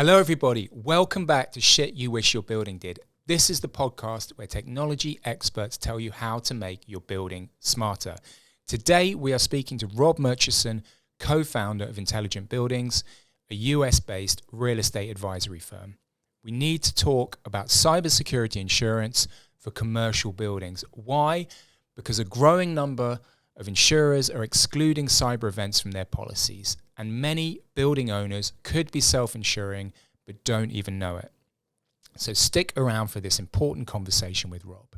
Hello, everybody. Welcome back to Shit You Wish Your Building Did. This is the podcast where technology experts tell you how to make your building smarter. Today, we are speaking to Rob Murchison, co-founder of Intelligent Buildings, a US-based real estate advisory firm. We need to talk about cybersecurity insurance for commercial buildings. Why? Because a growing number of insurers are excluding cyber events from their policies, and many building owners could be self-insuring but don't even know it. So stick around for this important conversation with Rob.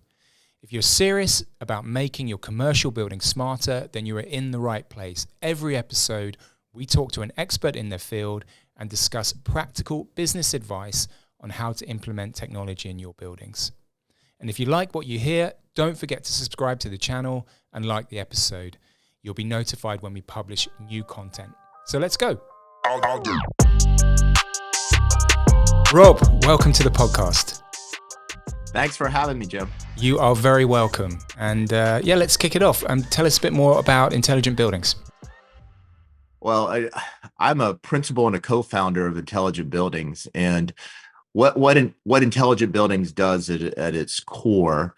If you're serious about making your commercial building smarter, then you are in the right place. Every episode, we talk to an expert in their field and discuss practical business advice on how to implement technology in your buildings. And if you like what you hear, don't forget to subscribe to the channel and like the episode. You'll be notified when we publish new content. So let's go. Rob, welcome to the podcast. Thanks for having me, Jim. You are very welcome. And let's kick it off and tell us a bit more about Intelligent Buildings. Well, I'm a principal and a co-founder of Intelligent Buildings, and what Intelligent Buildings does at its core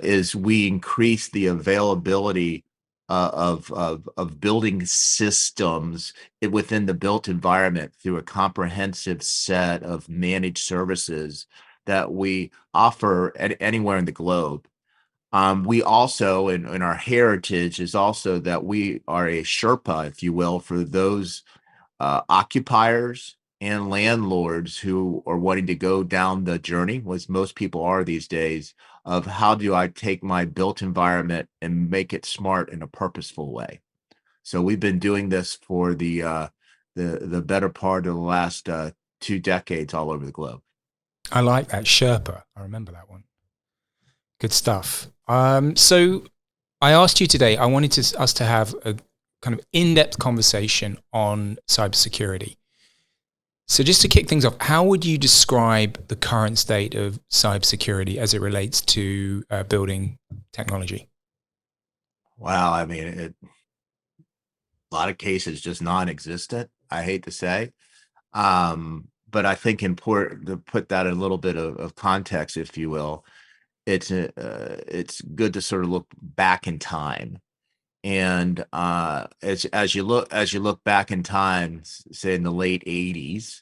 is we increase the availability of building systems within the built environment through a comprehensive set of managed services that we offer anywhere in the globe. We also, in our heritage, is also that we are a Sherpa, if you will, for those occupiers and landlords who are wanting to go down the journey, as most people are these days, of how do I take my built environment and make it smart in a purposeful way. So we've been doing this for the better part of the last 2 decades all over the globe. I like that, Sherpa. I remember that one. Good stuff. So I asked you today, I wanted us to have a kind of in-depth conversation on cybersecurity. So just to kick things off, how would you describe the current state of cybersecurity as it relates to building technology? Wow, I mean, a lot of cases just non-existent, I hate to say. But I think important to put that in a little bit of context, if you will. It's good to sort of look back in time. And as you look back in time, say in the late 80s,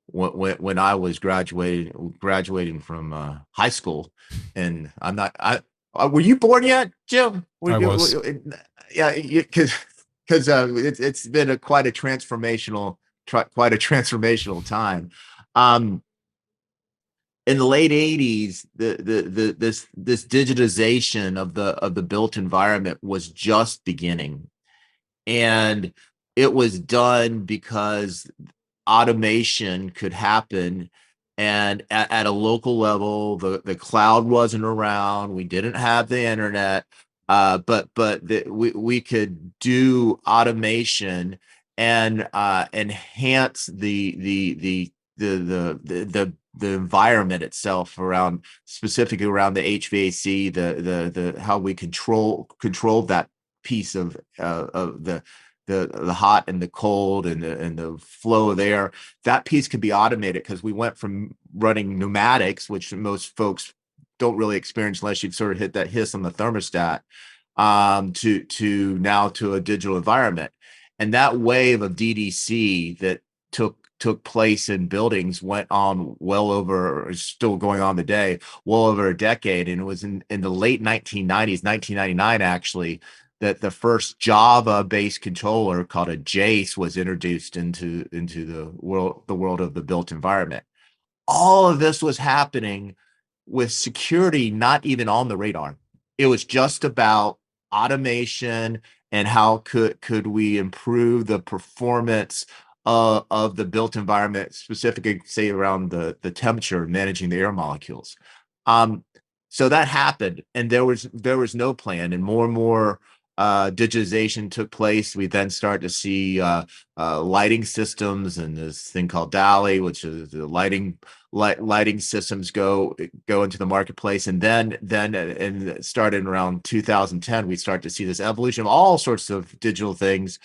when I was graduating from high school, and were you born yet, Jim? I was. Yeah, because it's been quite a transformational time. In the late 80s, this digitization of the built environment was just beginning, and it was done because automation could happen, and at a local level, the cloud wasn't around. We didn't have the internet, but we could do automation and enhance the environment itself, specifically around the HVAC, the how we control that piece of the hot and the cold and the flow of air. That piece could be automated because we went from running pneumatics, which most folks don't really experience unless you sort of hit that hiss on the thermostat, to now to a digital environment. And that wave of DDC that took place in buildings went on well over, or is still going on today, well over a decade. And it was in the late 1990s, 1999 actually, that the first Java-based controller called a JACE was introduced into the world of the built environment. All of this was happening with security not even on the radar. It was just about automation and how could we improve the performance of the built environment, specifically, say, around the temperature, managing the air molecules. So that happened, and there was no plan, and more digitization took place, we then start to see lighting systems and this thing called DALI, which is the lighting systems go into the marketplace, and then and started around 2010, we start to see this evolution of all sorts of digital things,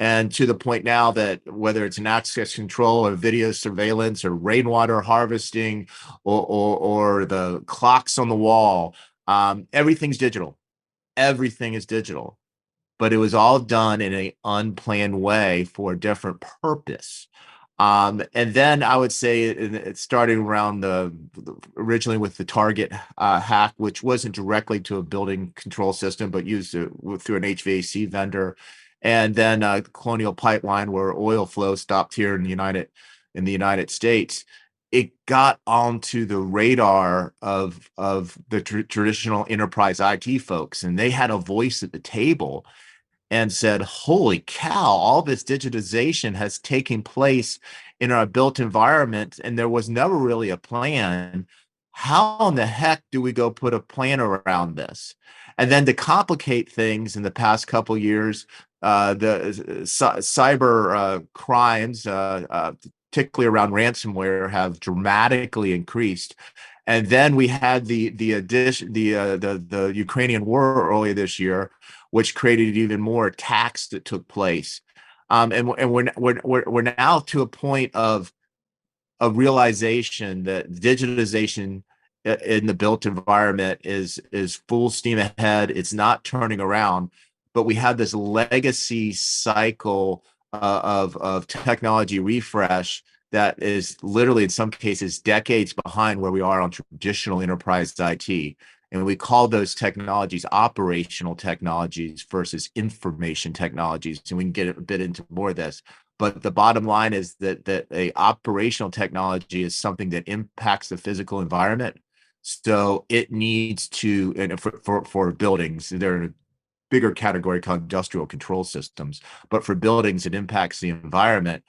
and to the point now that whether it's an access control or video surveillance or rainwater harvesting or the clocks on the wall, everything's digital. Everything is digital, but it was all done in an unplanned way for a different purpose. And then I would say it started around originally with the Target hack, which wasn't directly to a building control system, but used it through an HVAC vendor. And then Colonial Pipeline, where oil flow stopped here in the United States. It got onto the radar of the traditional enterprise IT folks, and they had a voice at the table and said, holy cow, all this digitization has taken place in our built environment, and there was never really a plan. How in the heck do we go put a plan around this? And then to complicate things in the past couple of years, the cyber crimes, particularly around ransomware, have dramatically increased. And then we had the Ukrainian war earlier this year, which created even more attacks that took place. And we're now to a point of realization that digitization in the built environment is full steam ahead. It's not turning around, but we have this legacy cycle of technology refresh that is literally in some cases decades behind where we are on traditional enterprise IT. And we call those technologies operational technologies versus information technologies. And we can get a bit into more of this. But the bottom line is that a operational technology is something that impacts the physical environment. So it needs to, and for buildings, they're in a bigger category called industrial control systems. But for buildings, it impacts the environment.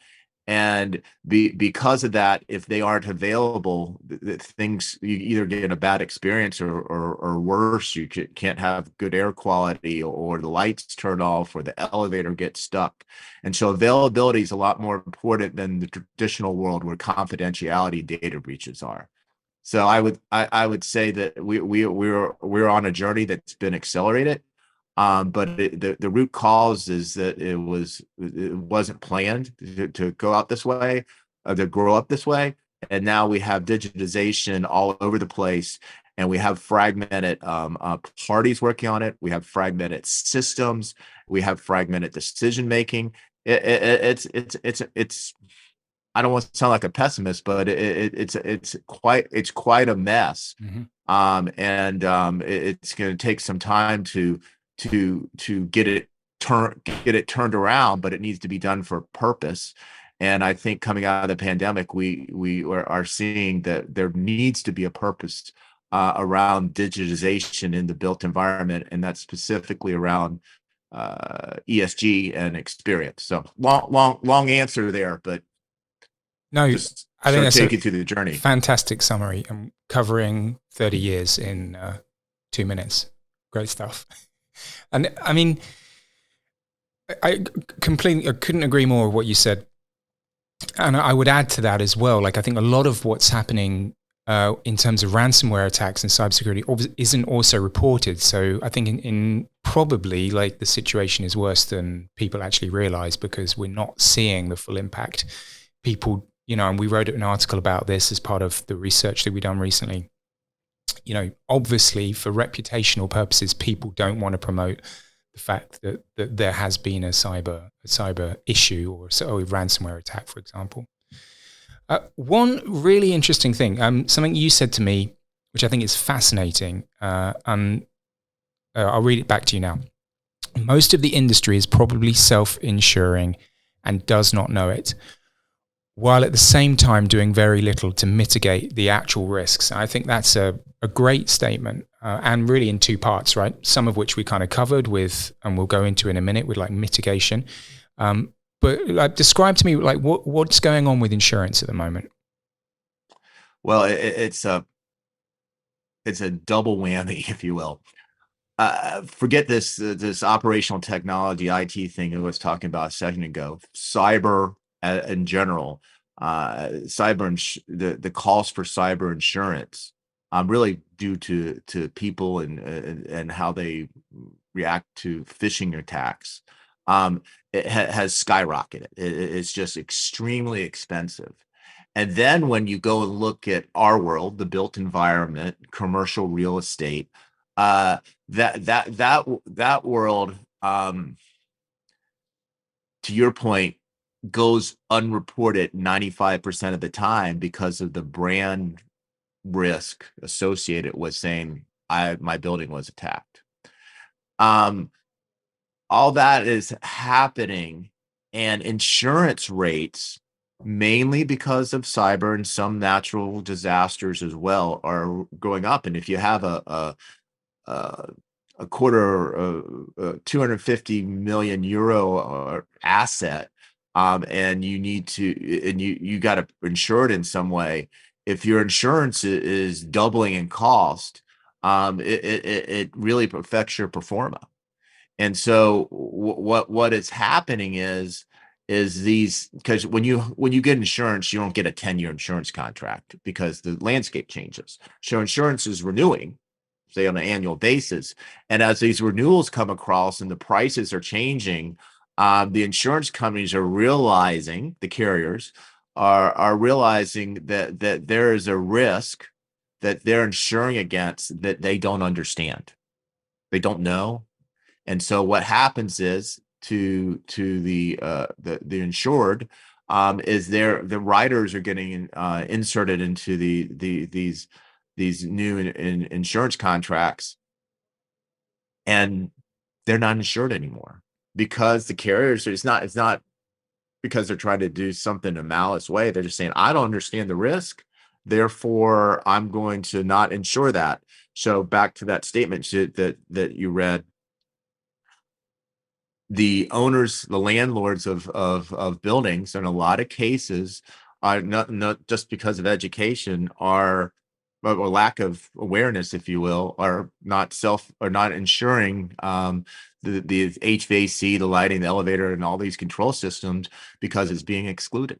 And because of that, if they aren't available, things, you either get a bad experience or worse, you can't have good air quality, or the lights turn off, or the elevator gets stuck. And so availability is a lot more important than the traditional world where confidentiality data breaches are. So I would say that we're on a journey that's been accelerated. But the root cause is that it wasn't planned to go out this way, to grow up this way, and now we have digitization all over the place, and we have fragmented parties working on it. We have fragmented systems. We have fragmented decision making. It's I don't want to sound like a pessimist, but it's quite a mess. Mm-hmm. It's going to take some time to get it turned around, but it needs to be done for purpose. And I think coming out of the pandemic, we are seeing that there needs to be a purpose around digitization in the built environment, and that's specifically around ESG and experience. So long answer there, but No, just I think sort of that's take a you through the journey. fantastic summary. I'm covering 30 years in 2 minutes. Great stuff. And I mean, I couldn't agree more with what you said. And I would add to that as well. Like, I think a lot of what's happening in terms of ransomware attacks and cybersecurity isn't also reported. So I think in probably like the situation is worse than people actually realize, because we're not seeing the full impact. People, and we wrote an article about this as part of the research that we've done recently. Obviously for reputational purposes, people don't want to promote the fact that there has been a cyber issue or a ransomware attack, for example. One really interesting thing, something you said to me, which I think is fascinating, and I'll read it back to you now. Most of the industry is probably self-insuring and does not know it, while at the same time doing very little to mitigate the actual risks. I think that's a great statement, and really in two parts, right? Some of which we kind of covered with, and we'll go into in a minute, with like mitigation. But like, describe to me like what's going on with insurance at the moment. Well, it's a double whammy, if you will. forget this operational technology IT thing I was talking about a second ago. Cyber in general, the calls for cyber insurance, really due to people and how they react to phishing attacks. Has skyrocketed. It's just extremely expensive. And then when you go and look at our world, the built environment, commercial real estate, uh, that world, to your point, goes unreported 95% of the time because of the brand risk associated with saying my building was attacked. Um, all that is happening, and insurance rates, mainly because of cyber and some natural disasters as well, are going up. And if you have uh, a quarter, 250 million euro asset, and you got to insure it in some way. If your insurance is doubling in cost, it really affects your performance. And so what is happening is these, because when you get insurance, you don't get a 10-year insurance contract because the landscape changes. So insurance is renewing, say on an annual basis. And as these renewals come across and the prices are changing, the insurance companies are realizing, the carriers are realizing that there is a risk that they're insuring against that they don't understand. They don't know. And so what happens is to the insured, is the riders are getting inserted into these new insurance contracts, and they're not insured anymore because the carriers, it's not because they're trying to do something in a malice way. They're just saying, I don't understand the risk, therefore I'm going to not insure that. So back to that statement that you read, the owners, the landlords of buildings, in a lot of cases, are not just because of education, are or lack of awareness, if you will, are not insuring the HVAC, the lighting, the elevator, and all these control systems because it's being excluded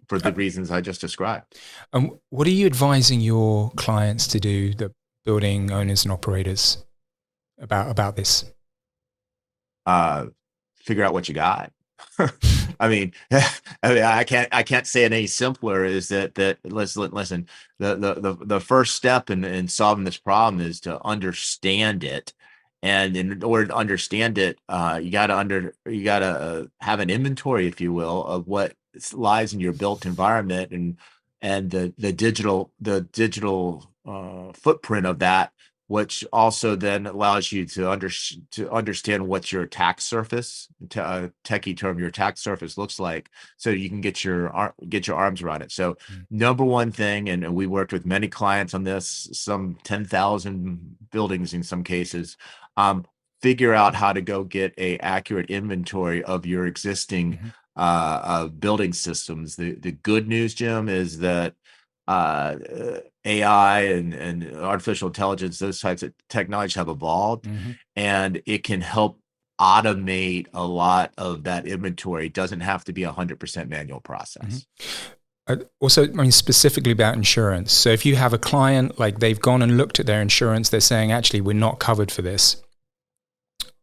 for the reasons I just described. And what are you advising your clients to do, the building owners and operators, about this? Figure out what you got. I mean, I can't say it any simpler. Is that listen. The first step in solving this problem is to understand it, and in order to understand it, you got to have an inventory, if you will, of what lies in your built environment, and the digital footprint of that, which also then allows you to understand what your attack surface, techie term, your attack surface looks like, so you can get your arms around it. So number one thing, and we worked with many clients on this, some 10,000 buildings in some cases, figure out how to go get a accurate inventory of your existing building systems. The good news, Jim, is that uh, AI and artificial intelligence, those types of technologies have evolved, and it can help automate a lot of that inventory. It doesn't have to be 100% manual process. Also, I mean, specifically about insurance. So if you have a client, like they've gone and looked at their insurance, they're saying, actually, we're not covered for this.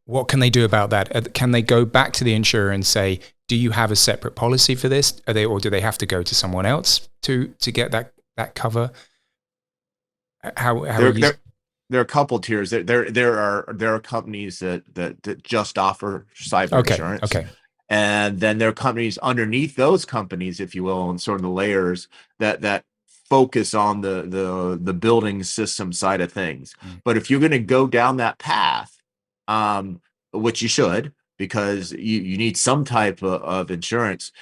What can they do about that? Can they go back to the insurer and say, do you have a separate policy for this? Or do they have to go to someone else to get that cover? There are a couple tiers. There are companies that just offer cyber insurance. Okay. And then there are companies underneath those companies, if you will, and sort of the layers that focus on the building system side of things. But if you're going to go down that path, which you should, because you need some type of insurance,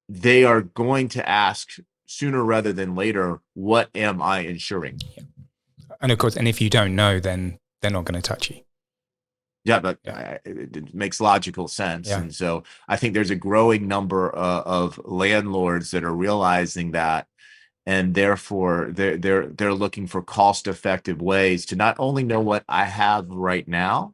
they are going to ask sooner rather than later, what am I insuring? Yeah. And of course, and if you don't know, then they're not going to touch you. Yeah, but it makes logical sense. Yeah. And so I think there's a growing number of landlords that are realizing that, and therefore they're looking for cost-effective ways to not only know what I have right now,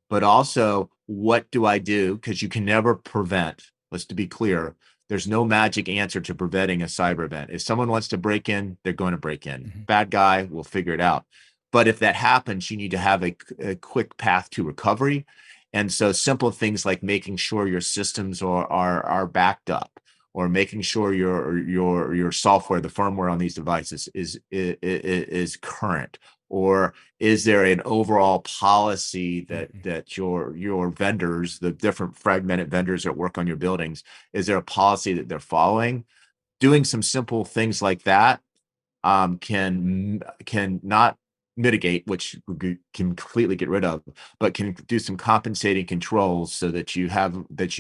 but also what do I do? Because you can never prevent. Let's to be clear, there's no magic answer to preventing a cyber event. If someone wants to break in, they're going to break in. Mhm. Bad guy, we'll figure it out. But if that happens, you need to have a quick path to recovery. And so simple things like making sure your systems are backed up, or making sure your software, the firmware on these devices is current, or is there an overall policy that your vendors, the different fragmented vendors that work on your buildings, is there a policy that they're following? Doing some simple things like that can not mitigate, which we can completely get rid of, but can do some compensating controls so that you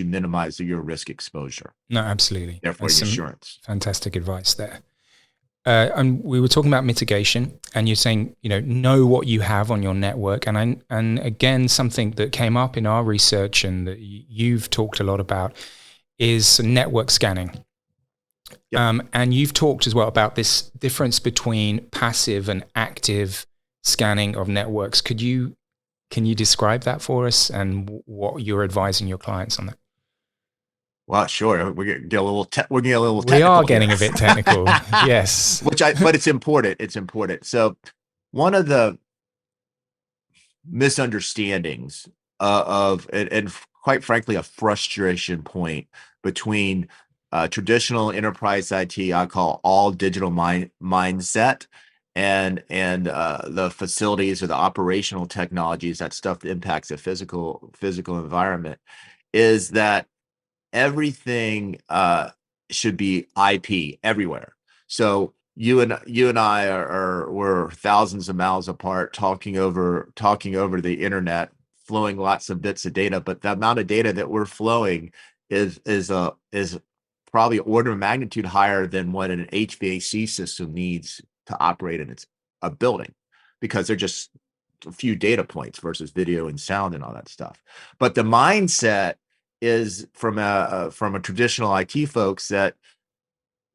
minimize your risk exposure. No, absolutely. Therefore, That's your some insurance. fantastic advice there. And we were talking about mitigation, and you're saying, know what you have on your network. And again, something that came up in our research and that you've talked a lot about is network scanning. Yep. And you've talked as well about this difference between passive and active scanning of networks. Can you describe that for us and what you're advising your clients on that? Well, sure. We're gonna get a little technical. We are getting here. a bit technical. Yes. But it's important. It's important. So one of the misunderstandings and quite frankly, a frustration point between traditional enterprise IT, I call all digital mindset, and the facilities or the operational technologies, that stuff that impacts the physical environment, is that everything should be IP everywhere. So you and I we're thousands of miles apart, talking over the internet, flowing lots of bits of data, but the amount of data that we're flowing is probably order of magnitude higher than what an HVAC system needs to operate in a building, because they're just a few data points versus video and sound and all that stuff. But the mindset is from a traditional IT folks that,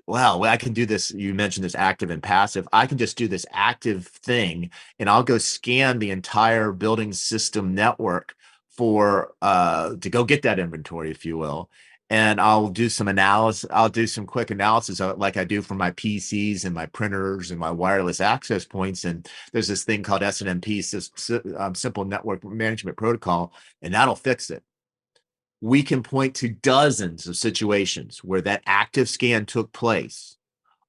well, I can do this. You mentioned this active and passive. I can just do this active thing, and I'll go scan the entire building system network for to go get that inventory, if you will. And I'll do some analysis. I'll do some quick analysis like I do for my PCs and my printers and my wireless access points. And there's this thing called SNMP, Simple Network Management Protocol, and that'll fix it. We can point to dozens of situations where that active scan took place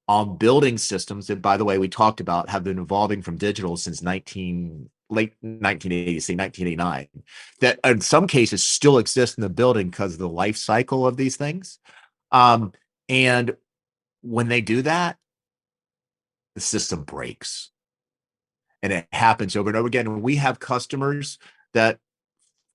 on building systems that, by the way, we talked about have been evolving from digital since late 1980, say 1989, that in some cases still exist in the building because of the life cycle of these things. And when they do that, the system breaks. And it happens over and over again. And we have customers that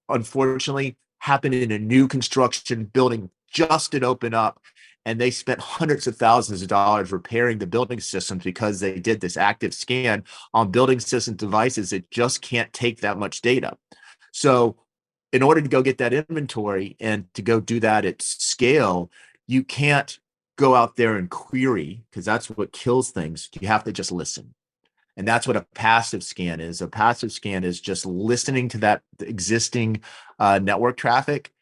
unfortunately happened in a new construction building, just did open up, and they spent hundreds of thousands of dollars repairing the building systems because they did this active scan on building system devices that just can't take that much data. So in order to go get that inventory and to go do that at scale, you can't go out there and query, because that's what kills things. You have to just listen. And that's what a passive scan is. A passive scan is just listening to that existing network traffic,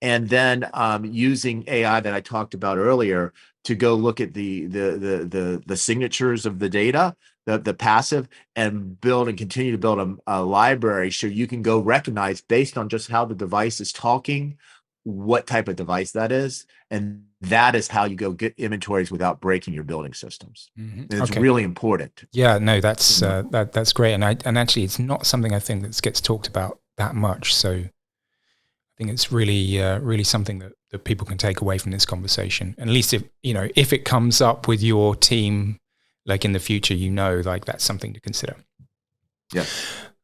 and then using AI that I talked about earlier to go look at the signatures of the data, the passive, and build and continue to build a library so you can go recognize, based on just how the device is talking, what type of device that is. And that is how you go get inventories without breaking your building systems. Mm-hmm. And it's really important. Yeah, no, that's that's great. And actually it's not something I think that gets talked about that much. So I think it's really something that people can take away from this conversation. And at least if it comes up with your team, like in the future, like that's something to consider. Yeah.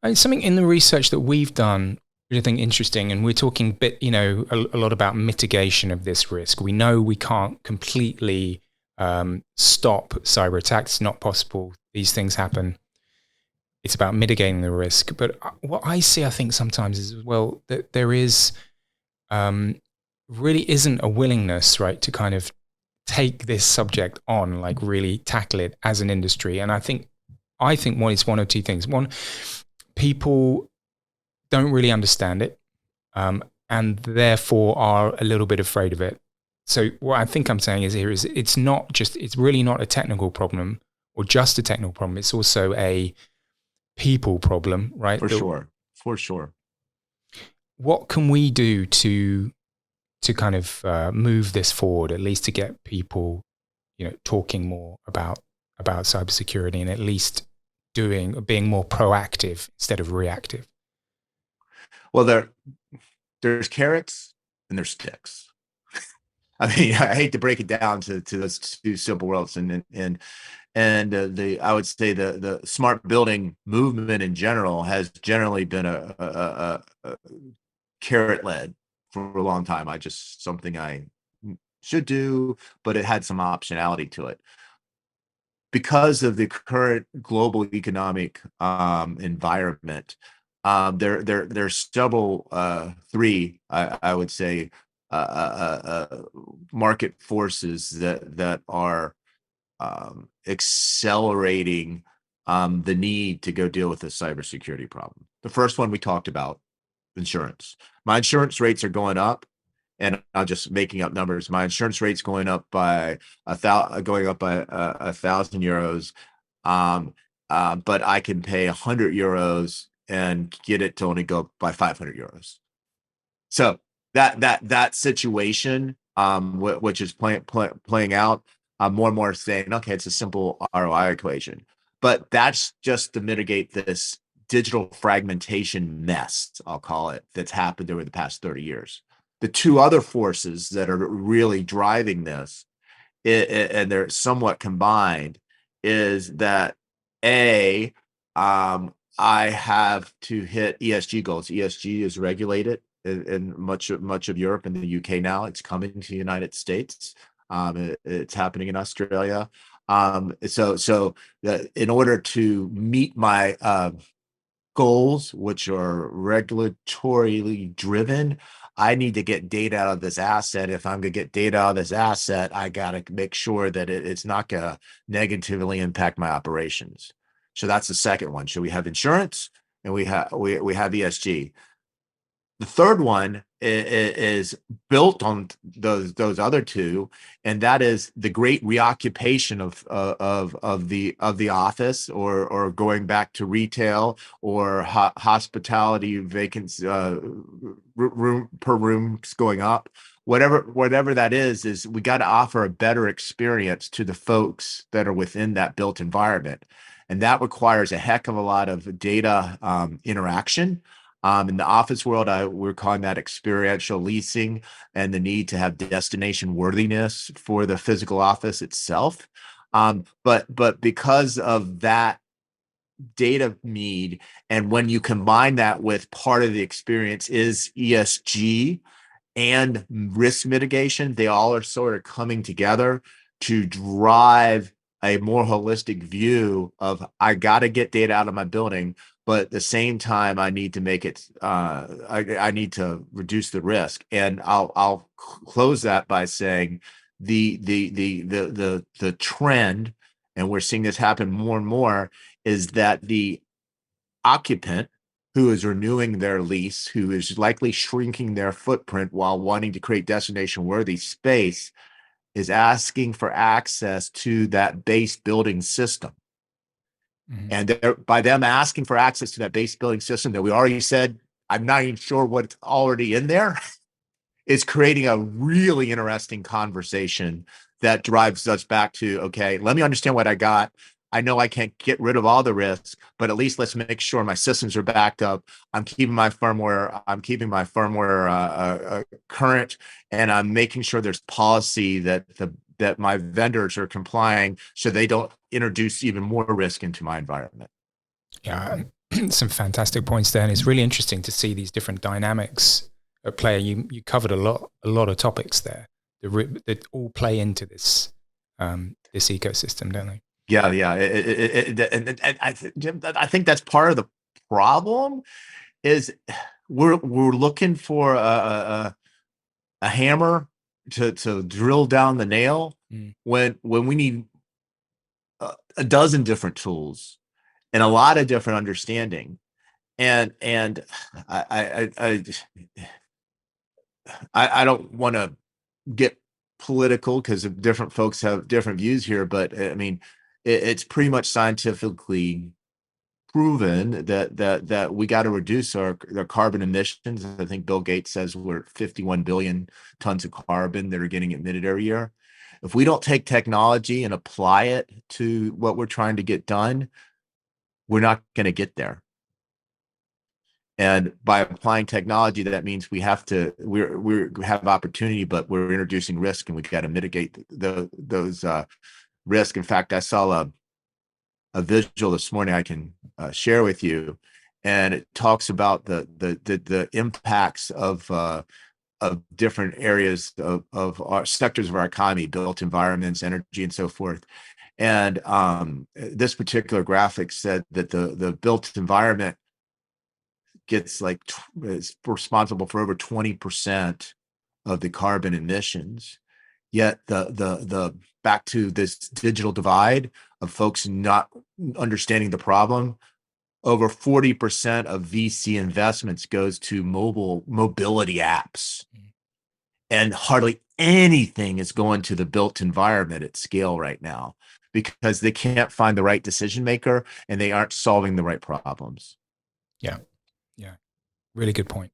And something in the research that we've done, which I think interesting, and we're talking a lot about mitigation of this risk. We know we can't completely stop cyber attacks. It's not possible. These things happen. It's about mitigating the risk. But what I see, I think sometimes is, well, that there is really isn't a willingness, right, to kind of take this subject on, like really tackle it as an industry. And I think one is one of two things. One, people don't really understand it, and therefore are a little bit afraid of it. So what I think I'm saying is it's really not a technical problem or just a technical problem. It's also a people problem, right? For sure. For sure. What can we do to kind of move this forward, at least to get people, talking more about cybersecurity, and at least being more proactive instead of reactive? Well, there's carrots and there's sticks. I mean, I hate to break it down to those two simple worlds, and I would say the smart building movement in general has generally been a carrot led for a long time. Something I should do, but it had some optionality to it because of the current global economic environment. There's several three, I would say, market forces that are accelerating the need to go deal with the cybersecurity problem. The first one we talked about, insurance. My insurance rates are going up, and I'm just making up numbers. My insurance rate's going up by €1,000, but I can pay €100 and get it to only go by €500. So that situation, which is playing out, more and more saying, okay, it's a simple ROI equation, but that's just to mitigate this digital fragmentation mess, I'll call it, that's happened over the past 30 years. The two other forces that are really driving this, and they're somewhat combined, is that A, I have to hit ESG goals. ESG is regulated in much of Europe and the UK now. It's coming to the United States. It's happening in Australia. So in order to meet my goals, which are regulatorily driven, I need to get data out of this asset. If I'm going to get data out of this asset, I got to make sure that it's not going to negatively impact my operations. So that's the second one. So we have insurance and we have ESG. The third one is built on those other two, and that is the great reoccupation of the office, or going back to retail, or hospitality vacancy, room per rooms going up. Whatever that is we got to offer a better experience to the folks that are within that built environment, and that requires a heck of a lot of data interaction. In the office world, we're calling that experiential leasing, and the need to have destination worthiness for the physical office itself. But because of that data need, and when you combine that with part of the experience is ESG and risk mitigation, they all are sort of coming together to drive a more holistic view of, I got to get data out of my building, but at the same time, I need to make it. I need to reduce the risk, and I'll close that by saying the trend, and we're seeing this happen more and more, is that the occupant who is renewing their lease, who is likely shrinking their footprint while wanting to create destination-worthy space, is asking for access to that base building system. Mm-hmm. And by them asking for access to that base building system that we already said, I'm not even sure what's already in there, is creating a really interesting conversation that drives us back to, okay, let me understand what I got. I know I can't get rid of all the risks, but at least let's make sure my systems are backed up. I'm keeping my firmware current, and I'm making sure there's policy that my vendors are complying, so they don't introduce even more risk into my environment. Yeah, some fantastic points there, and it's really interesting to see these different dynamics at play. You covered a lot of topics there that all play into this this ecosystem, don't they? Yeah. And I think that's part of the problem, is we're looking for a hammer to drill down the nail, Mm. when we need a dozen different tools and a lot of different understanding. And I don't want to get political because different folks have different views here, but I mean, it's pretty much scientifically proven that we got to reduce our carbon emissions. I think Bill Gates says we're 51 billion tons of carbon that are getting emitted every year. If we don't take technology and apply it to what we're trying to get done, we're not going to get there. And by applying technology, that means we have opportunity, but we're introducing risk, and we've got to mitigate those risk. In fact, I saw a visual this morning I can share with you, and it talks about the impacts of different areas of our sectors of our economy, built environments, energy, and so forth. And this particular graphic said that the built environment gets is responsible for over 20% of the carbon emissions. Yet the back to this digital divide of folks not understanding the problem, over 40% of VC investments goes to mobility apps, and hardly anything is going to the built environment at scale right now because they can't find the right decision maker and they aren't solving the right problems. Yeah. Yeah. Really good point.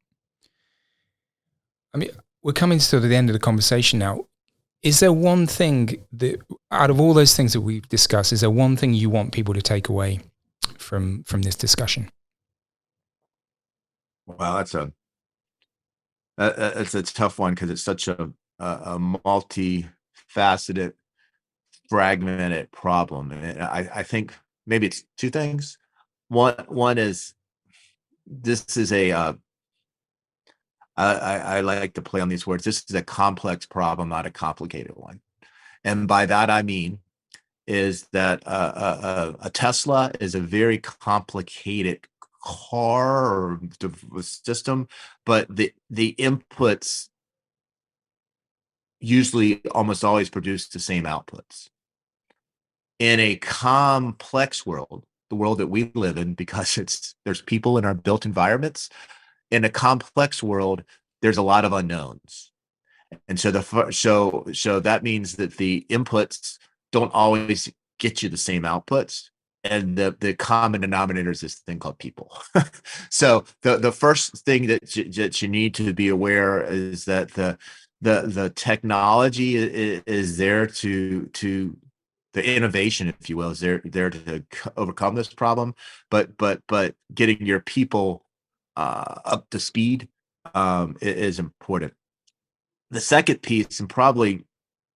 I mean, we're coming to the end of the conversation now. Is there one thing that, out of all those things that we've discussed, is there one thing you want people to take away from this Wow, that's a tough one because it's such a multifaceted, fragmented problem. And I think maybe it's two things. One is this is I like to play on these words. This is a complex problem, not a complicated one. And by that I mean is that a Tesla is a very complicated car or system, but the inputs usually almost always produce the same outputs. In a complex world, the world that we live in, because there's people in our built environments, in a complex world, there's a lot of unknowns. And so so that means that the inputs don't always get you the same outputs. And the common denominator is this thing called people. So the first thing that you need to be aware is that the technology is there to the innovation, if you will, is there to overcome this problem. But getting your people up to speed is important. The second piece, and probably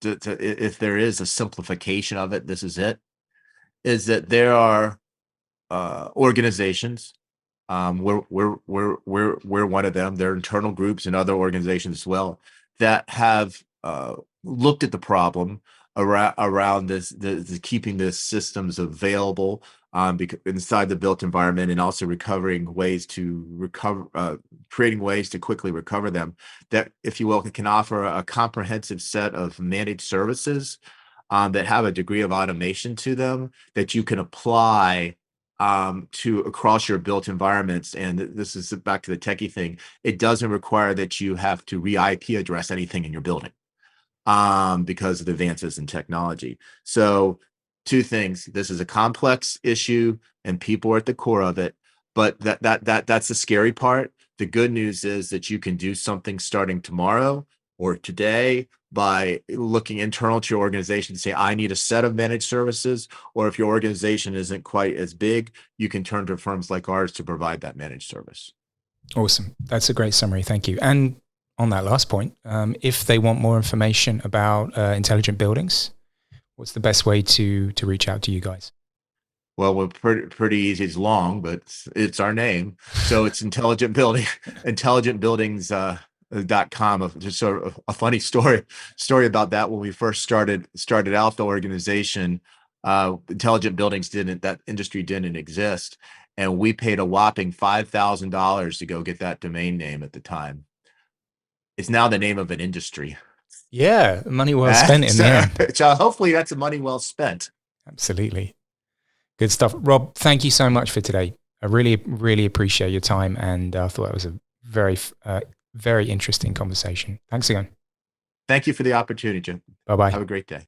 if there is a simplification of it, this is it, is that there are organizations. We're one of them. There are internal groups and other organizations as well that have looked at the problem around the keeping the systems available inside the built environment, and also recovering ways to recover, creating ways to quickly recover them. That, if you will, can offer a comprehensive set of managed services that have a degree of automation to them that you can apply to across your built environments. And this is back to the techie thing. It doesn't require that you have to re-IP address anything in your building because of the advances in technology. So two things: this is a complex issue and people are at the core of it, but that's the scary part. The good news is that you can do something starting tomorrow or today by looking internal to your organization and say, I need a set of managed services. Or if your organization isn't quite as big, you can turn to firms like ours to provide that managed service. Awesome. That's a great summary. Thank you. And on that last point, if they want more information about intelligent buildings, what's the best way to reach out to you guys? Well, we're pretty easy. It's long, but it's our name. So it's intelligent building, intelligentbuildings.com. Just sort of a funny story about that. When we first started out the organization, intelligent buildings that industry didn't exist. And we paid a whopping $5,000 to go get that domain name at the time. It's now the name of an industry. Yeah, money well spent in the end. So hopefully that's a money well spent. Absolutely. Good stuff. Rob, thank you so much for today. I really, really appreciate your time, and I thought it was a very, very interesting conversation. Thanks again. Thank you for the opportunity, Jim. Bye-bye. Have a great day.